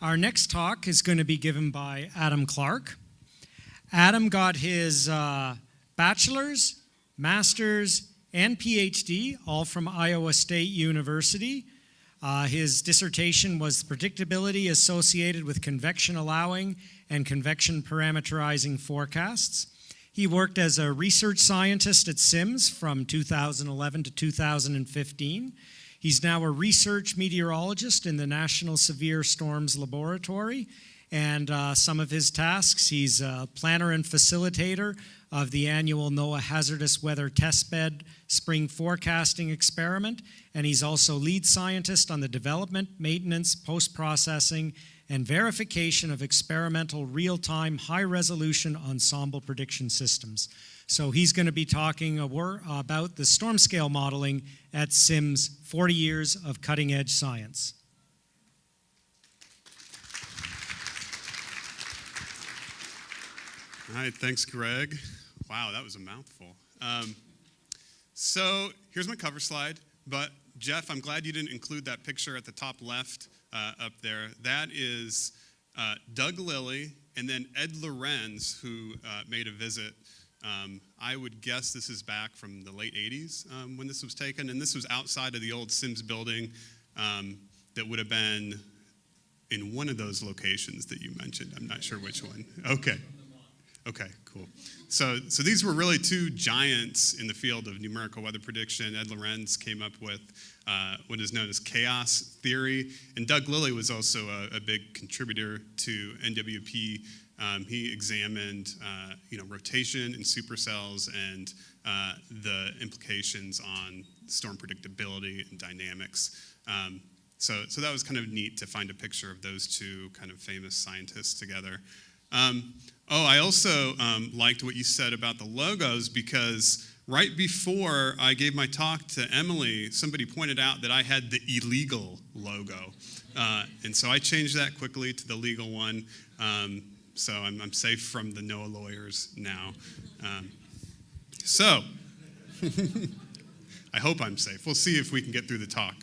Our next talk is going to be given by Adam Clark. Adam got his bachelor's, master's, and PhD, all from Iowa State University. His dissertation was predictability associated with convection allowing and convection parameterizing forecasts. He worked as a research scientist at SIMS from 2011 to 2015. He's now a research meteorologist in the National Severe Storms Laboratory. And some of his tasks, he's a planner and facilitator of the annual NOAA Hazardous Weather Testbed Spring Forecasting Experiment. And he's also lead scientist on the development, maintenance, post-processing, and verification of experimental real-time high-resolution ensemble prediction systems. So he's going to be talking about the storm scale modeling at SIMS, 40 years of cutting-edge science. All right, thanks, Greg. Wow, that was a mouthful. So here's my cover slide, but Jeff, I'm glad you didn't include that picture at the top left up there. That is Doug Lilly and then Ed Lorenz, who made a visit. I would guess this is back from the late 80s when this was taken, and this was outside of the old SIMS building that would have been in one of those locations that you mentioned. I'm not sure which one. Okay, cool. So these were really two giants in the field of numerical weather prediction. Ed Lorenz came up with what is known as chaos theory, and Doug Lilly was also a big contributor to NWP. He examined rotation in supercells and the implications on storm predictability and dynamics. So that was kind of neat to find a picture of those two kind of famous scientists together. I also liked what you said about the logos, because right before I gave my talk to Emily, somebody pointed out that I had the illegal logo. And so I changed that quickly to the legal one. So I'm safe from the NOAA lawyers now. So I hope I'm safe. We'll see if we can get through the talk.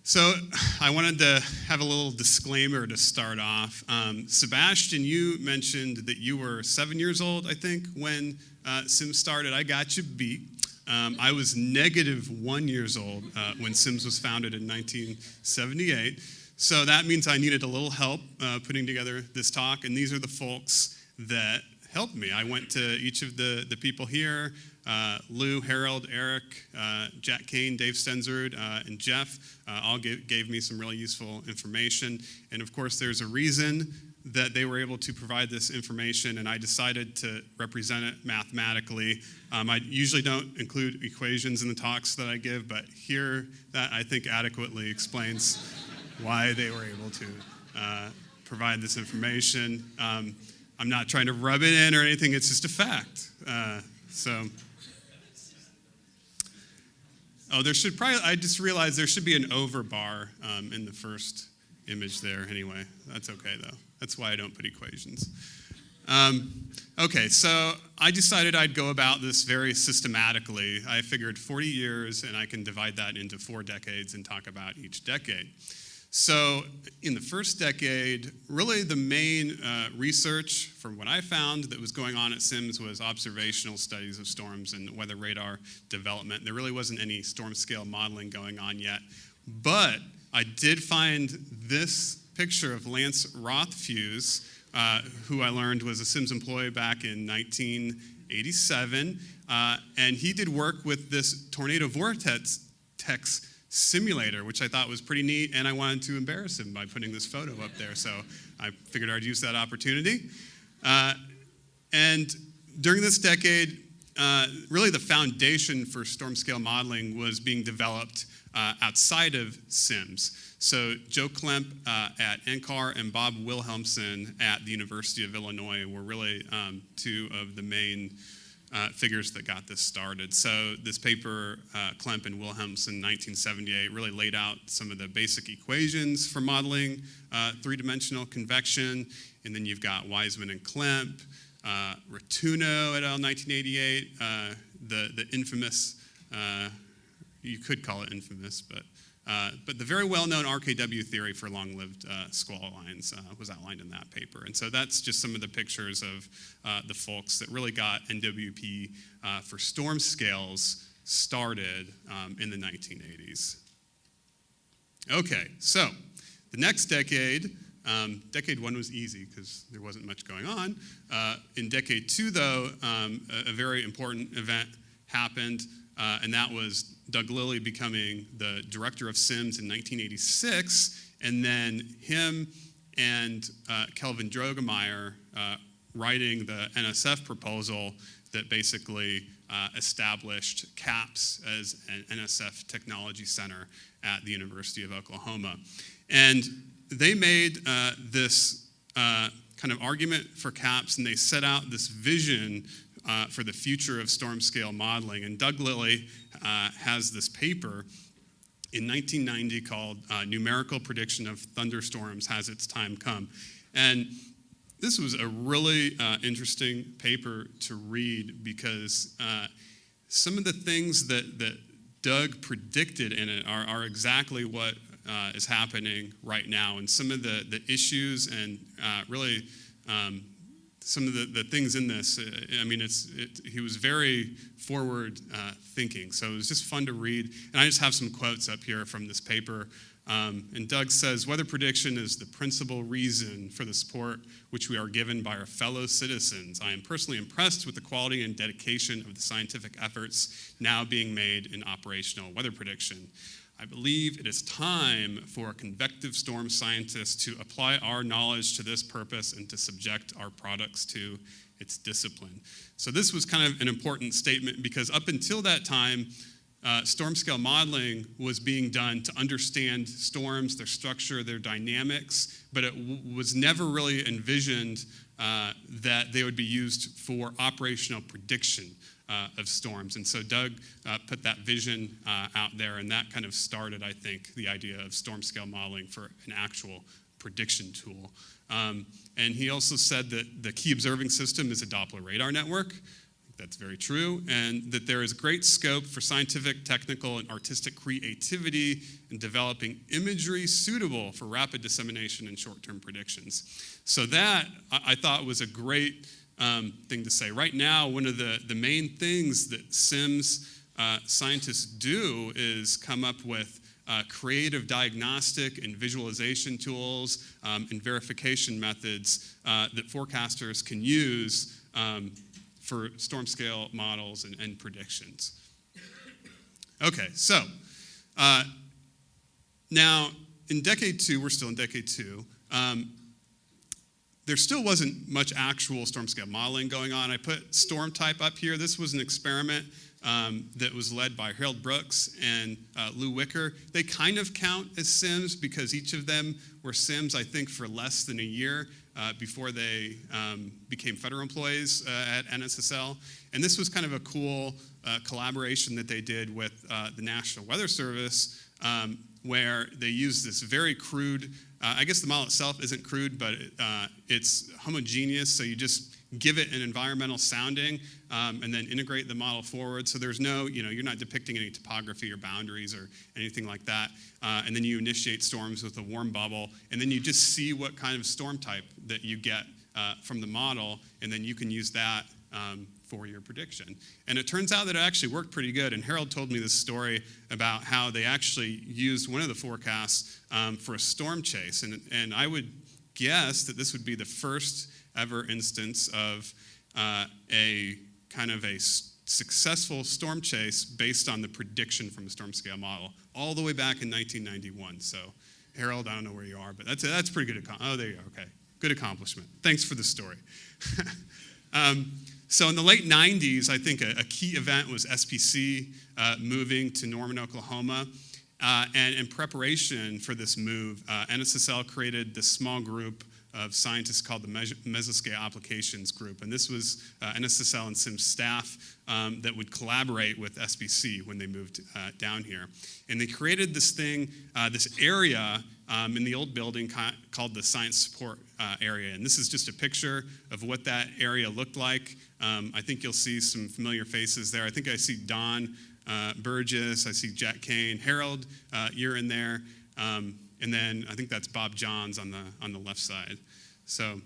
So I wanted to have a little disclaimer to start off. Sebastian, you mentioned that you were 7 years old, I think, when SIMS started. I got you beat. I was -1 years old when SIMS was founded in 1978. So that means I needed a little help putting together this talk, and these are the folks that helped me. I went to each of the people here, Lou, Harold, Eric, Jack Kane, Dave Stenzard, and Jeff all gave me some really useful information. And of course, there's a reason that they were able to provide this information, and I decided to represent it mathematically. I usually don't include equations in the talks that I give, but here that I think adequately explains why they were able to provide this information. I'm not trying to rub it in or anything, it's just a fact. I just realized there should be an over bar in the first image there anyway. That's okay though. That's why I don't put equations. Okay, so I decided I'd go about this very systematically. I figured 40 years, and I can divide that into 4 decades and talk about each decade. So in the first decade, really the main research from what I found that was going on at SIMS was observational studies of storms and weather radar development. There really wasn't any storm scale modeling going on yet. But I did find this picture of Lance Rothfuss, who I learned was a SIMS employee back in 1987. And he did work with this tornado vortex simulator, which I thought was pretty neat, and I wanted to embarrass him by putting this photo up there, so I figured I'd use that opportunity. And during this decade, really the foundation for storm scale modeling was being developed outside of SIMS. So Joe Klemp at NCAR and Bob Wilhelmsen at the University of Illinois were really two of the main figures that got this started. So this paper, Klemp and Wilhelmsen, 1978, really laid out some of the basic equations for modeling three-dimensional convection. And then you've got Wiseman and Klemp, Rotuno et al., 1988, the infamous, you could call it infamous, but But the very well-known RKW theory for long-lived squall lines was outlined in that paper. And so that's just some of the pictures of the folks that really got NWP for storm scales started in the 1980s. Okay, so the next decade, decade one was easy because there wasn't much going on. In decade two, though, a very important event happened, and that was Doug Lilly becoming the director of SIMS in 1986, and then him and Kelvin Drogemeyer writing the NSF proposal that basically established CAPS as an NSF technology center at the University of Oklahoma. And they made this kind of argument for CAPS, and they set out this vision for the future of storm scale modeling. And Doug Lilly has this paper in 1990 called Numerical Prediction of Thunderstorms Has Its Time Come? And this was a really interesting paper to read because some of the things that Doug predicted in it are exactly what is happening right now. And some of the issues and really some of the things in this, I mean, he was very forward thinking. So it was just fun to read. And I just have some quotes up here from this paper. And Doug says, weather prediction is the principal reason for the support which we are given by our fellow citizens. I am personally impressed with the quality and dedication of the scientific efforts now being made in operational weather prediction. I believe it is time for convective storm scientists to apply our knowledge to this purpose and to subject our products to its discipline. So this was kind of an important statement because up until that time, storm scale modeling was being done to understand storms, their structure, their dynamics, but it was never really envisioned that they would be used for operational prediction of storms. And so Doug put that vision out there, and that kind of started, I think, the idea of storm scale modeling for an actual prediction tool. And he also said that the key observing system is a Doppler radar network. That's very true, and that there is great scope for scientific, technical, and artistic creativity in developing imagery suitable for rapid dissemination and short-term predictions. So that, I thought, was a great thing to say. Right now, one of the main things that SIMS scientists do is come up with creative diagnostic and visualization tools and verification methods that forecasters can use for storm scale models and predictions. Okay, so now in decade two, we're still in decade two, there still wasn't much actual storm scale modeling going on. I put storm type up here. This was an experiment that was led by Harold Brooks and Lou Wicker. They kind of count as SIMS because each of them were SIMS, I think, for less than a year before they became federal employees at NSSL. And this was kind of a cool collaboration that they did with the National Weather Service where they used this very crude, I guess the model itself isn't crude, but it's homogeneous, so you just give it an environmental sounding and then integrate the model forward. So there's no, you're not depicting any topography or boundaries or anything like that. And then you initiate storms with a warm bubble, and then you just see what kind of storm type that you get from the model, and then you can use that for your prediction. And it turns out that it actually worked pretty good. And Harold told me this story about how they actually used one of the forecasts for a storm chase. And I would guess that this would be the first ever instance of a kind of a successful storm chase based on the prediction from a storm scale model, all the way back in 1991. So, Harold, I don't know where you are, but that's pretty good. Oh, there you go. Okay, good accomplishment. Thanks for the story. So in the late 90s, I think a key event was SPC moving to Norman, Oklahoma. And in preparation for this move, NSSL created this small group of scientists called the Mesoscale Applications Group. And this was NSSL and SIMS staff that would collaborate with SPC when they moved down here. And they created this thing, this area in the old building called the Science Support Area. And this is just a picture of what that area looked like. I think you'll see some familiar faces there. I think I see Don Burgess. I see Jack Kane. Harold, you're in there. And then I think that's Bob Johns on the left side. So,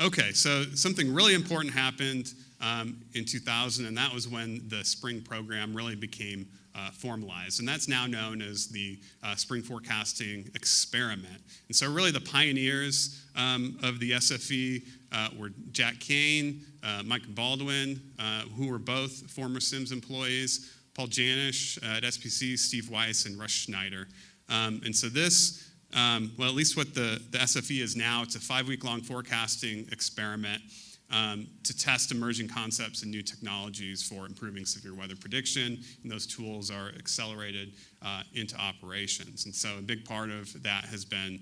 okay, so something really important happened in 2000, and that was when the spring program really became formalized. And that's now known as the Spring Forecasting Experiment. And so really the pioneers of the SFE were Jack Kane, Mike Baldwin, who were both former SIMS employees, Paul Janish at SPC, Steve Weiss, and Russ Schneider. And so this, well, at least what the SFE is now, it's a 5-week-long forecasting experiment to test emerging concepts and new technologies for improving severe weather prediction, and those tools are accelerated into operations. And so a big part of that has been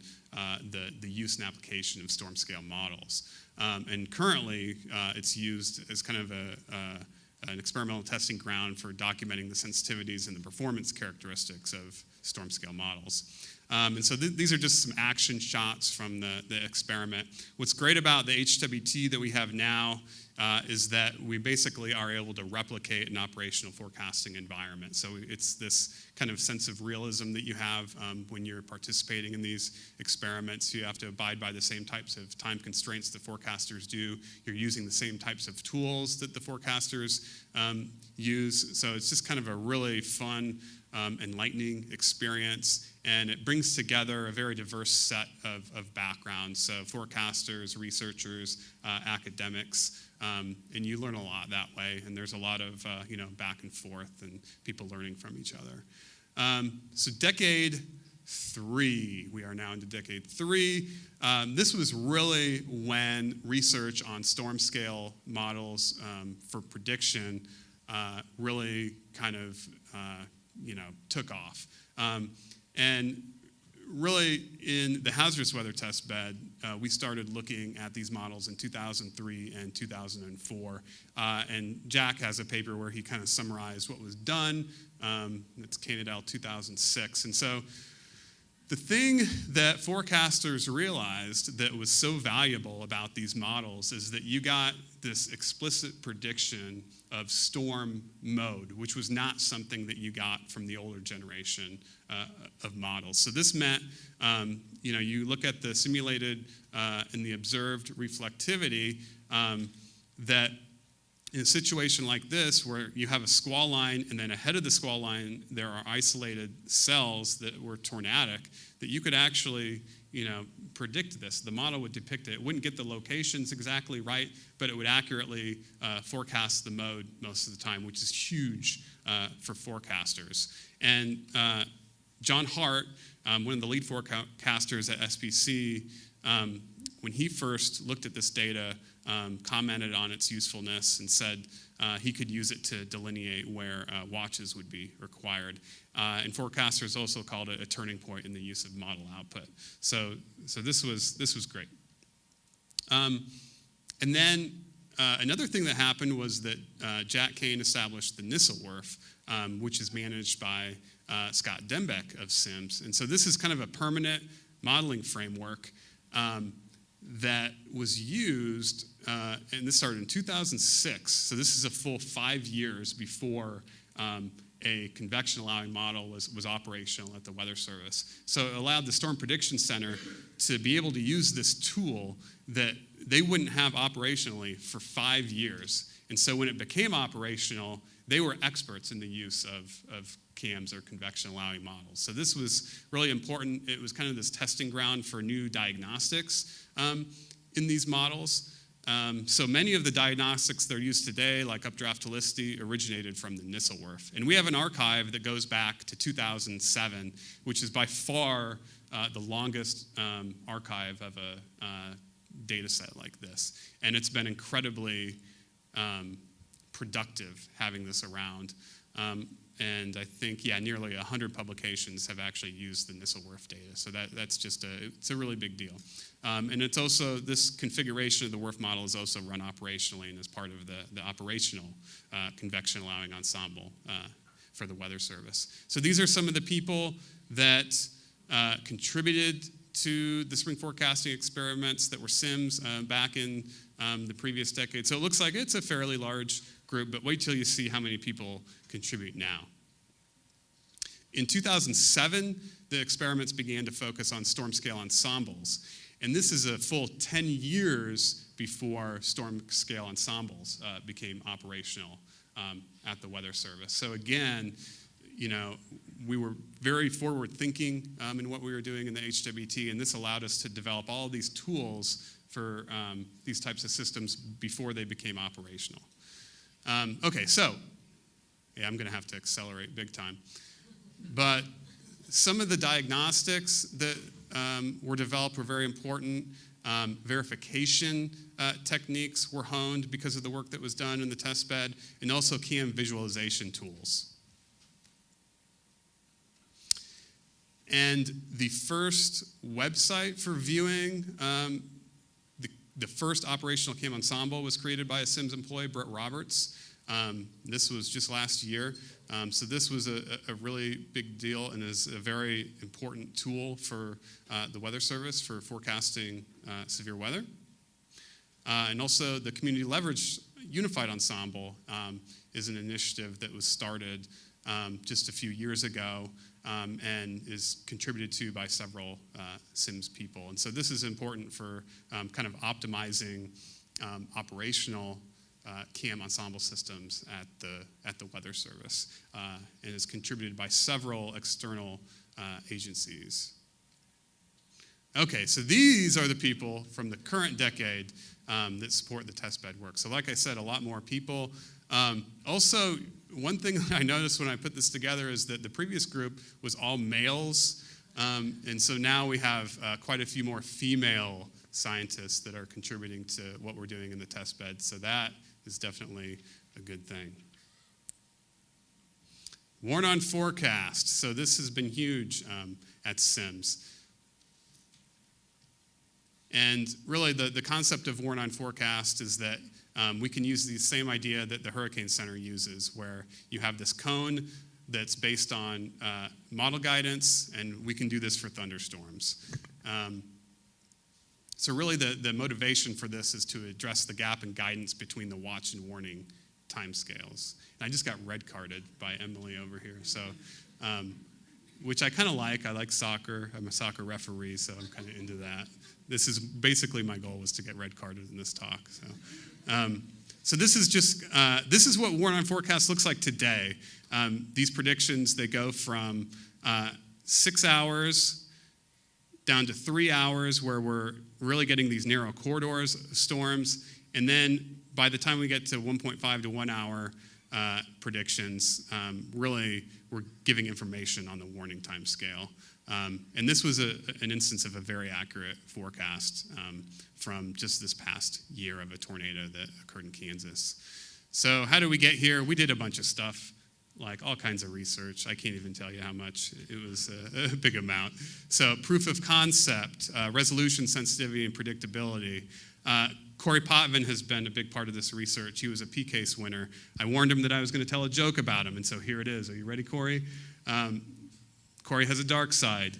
the use and application of storm scale models. And currently, it's used as kind of an experimental testing ground for documenting the sensitivities and the performance characteristics of storm scale models. And so these are just some action shots from the experiment. What's great about the HWT that we have now is that we basically are able to replicate an operational forecasting environment. So it's this kind of sense of realism that you have when you're participating in these experiments. You have to abide by the same types of time constraints the forecasters do. You're using the same types of tools that the forecasters use. So it's just kind of a really fun, enlightening experience, and it brings together a very diverse set of backgrounds, so forecasters, researchers, academics, and you learn a lot that way, and there's a lot of back and forth and people learning from each other. So decade 3, we are now into decade 3. This was really when research on storm scale models for prediction really kind of took off. And really, in the hazardous weather test bed, we started looking at these models in 2003 and 2004. And Jack has a paper where he kind of summarized what was done. It's Kane 2006. And so the thing that forecasters realized that was so valuable about these models is that you got this explicit prediction of storm mode, which was not something that you got from the older generation of models. So this meant, you look at the simulated and the observed reflectivity, that in a situation like this, where you have a squall line and then ahead of the squall line there are isolated cells that were tornadic, that you could actually predict this. The model would depict it. It wouldn't get the locations exactly right, but it would accurately forecast the mode most of the time, which is huge for forecasters. And John Hart, one of the lead forecasters at SPC, when he first looked at this data, commented on its usefulness and said he could use it to delineate where watches would be required. And forecasters also called it a turning point in the use of model output. So this was great. And then another thing that happened was that Jack Kane established the NISA-WRF, which is managed by Scott Dembeck of SIMS. And so this is kind of a permanent modeling framework that was used, and this started in 2006, so this is a full 5 years before a convection allowing model was operational at the Weather Service. So it allowed the Storm Prediction Center to be able to use this tool that they wouldn't have operationally for 5 years. And so when it became operational, they were experts in the use of CAMs, or convection allowing models. So this was really important. It was kind of this testing ground for new diagnostics in these models. So many of the diagnostics that are used today, like updraft helicity, originated from the NISA-WRF. And we have an archive that goes back to 2007, which is by far the longest archive of a data set like this. And it's been incredibly productive having this around. And I think, nearly 100 publications have actually used the NISA-WRF data. So that's just it's a really big deal. And it's also, this configuration of the WRF model is also run operationally and is part of the operational convection allowing ensemble for the Weather Service. So these are some of the people that contributed to the spring forecasting experiments that were SIMS back in the previous decade. So it looks like it's a fairly large group, but wait till you see how many people contribute now. In 2007, the experiments began to focus on storm scale ensembles. And this is a full 10 years before storm scale ensembles became operational at the Weather Service. So again, we were very forward thinking in what we were doing in the HWT, and this allowed us to develop all these tools for these types of systems before they became operational. Okay, so, yeah, I'm gonna have to accelerate big time. But some of the diagnostics that were developed were very important. Verification techniques were honed because of the work that was done in the test bed, and also CAM visualization tools. And the first website for viewing the first operational CAM ensemble was created by a SIMS employee, Brett Roberts. This was just last year. So this was a really big deal and is a very important tool for the Weather Service for forecasting severe weather. And also the Community Leverage Unified Ensemble is an initiative that was started just a few years ago and is contributed to by several SIMS people. And so this is important for kind of optimizing operational CAM ensemble systems at the Weather Service, and is contributed by several external agencies. Okay, so these are the people from the current decade that support the testbed work. So like I said, a lot more people. Also, one thing that I noticed when I put this together is that the previous group was all males, and so now we have quite a few more female scientists that are contributing to what we're doing in the testbed, so that is definitely a good thing. Warn on Forecast. So this has been huge at SIMS. And really the concept of Warn on Forecast is that we can use the same idea that the Hurricane Center uses, where you have this cone that's based on model guidance, and we can do this for thunderstorms. So really the motivation for this is to address the gap in guidance between the watch and warning timescales. And I just got red carded by Emily over here, so which I kind of like. I like soccer. I'm a soccer referee, so I'm kind of into that. This is basically my goal, was to get red carded in this talk. So this is just this is what Warn on Forecast looks like today. These predictions, they go from 6 hours down to 3 hours, where we're really getting these narrow corridors storms, and then by the time we get to 1.5 to 1 hour predictions, really we're giving information on the warning time scale. And this was an instance of a very accurate forecast from just this past year of a tornado that occurred in Kansas. So how did we get here? We did a bunch of stuff, like all kinds of research. I can't even tell you how much. It was a big amount. So proof of concept, resolution, sensitivity, and predictability. Corey Potvin has been a big part of this research. He was a PCASE winner. I warned him that I was going to tell a joke about him, and so here it is. Are you ready, Corey? Corey has a dark side.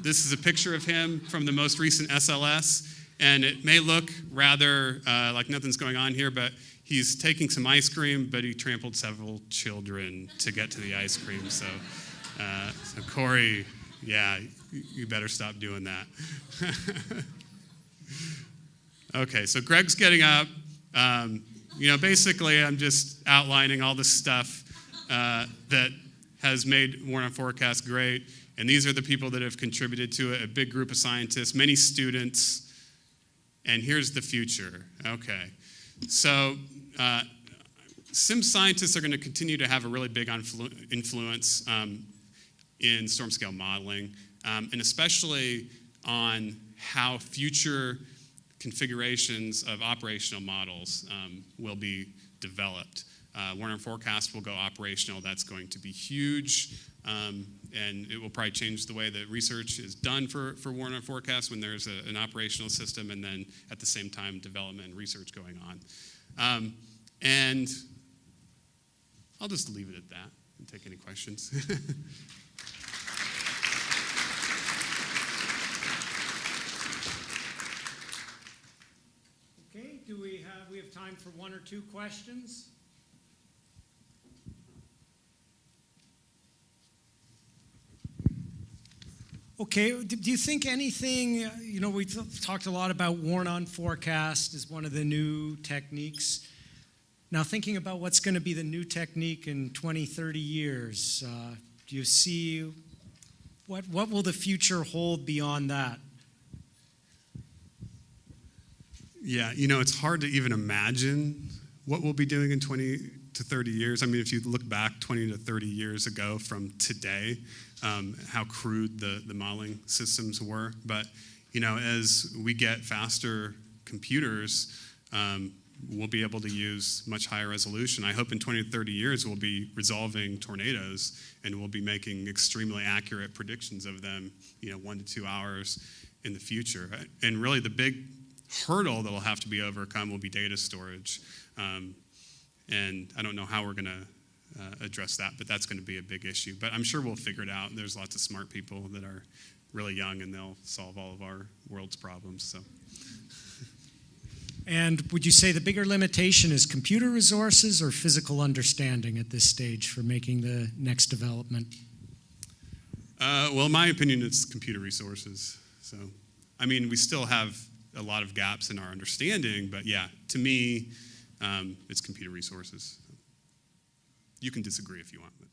This is a picture of him from the most recent SLS, and it may look rather like nothing's going on here, but he's taking some ice cream, but he trampled several children to get to the ice cream. So Corey, yeah, you better stop doing that. Okay, so Greg's getting up. Basically, I'm just outlining all the stuff that has made Warn on Forecast great. And these are the people that have contributed to it, a big group of scientists, many students. And here's the future. Okay, so SIMS scientists are going to continue to have a really big influence in storm scale modeling, and especially on how future configurations of operational models will be developed. Warn on Forecast will go operational. That's going to be huge, and it will probably change the way that research is done for Warn on Forecast when there's an operational system, and then at the same time development and research going on. And I'll just leave it at that and take any questions. Okay, we we have time for one or two questions. Okay, do you think anything, we talked a lot about worn-on forecast as one of the new techniques. Now, thinking about what's going to be the new technique in 20, 30 years, do you see what will the future hold beyond that? Yeah, it's hard to even imagine what we'll be doing in 20 to 30 years. I mean, if you look back 20 to 30 years ago from today, how crude the modeling systems were. But, as we get faster computers, we'll be able to use much higher resolution. I hope in 20 to 30 years we'll be resolving tornadoes and we'll be making extremely accurate predictions of them, 1 to 2 hours in the future. And really the big hurdle that will have to be overcome will be data storage. And I don't know how we're going to address that, but that's going to be a big issue. But I'm sure we'll figure it out. There's lots of smart people that are really young, and they'll solve all of our world's problems. So. And would you say the bigger limitation is computer resources or physical understanding at this stage for making the next development? Well, in my opinion, it's computer resources. So, I mean, we still have a lot of gaps in our understanding, but yeah, to me, it's computer resources. You can disagree if you want. But.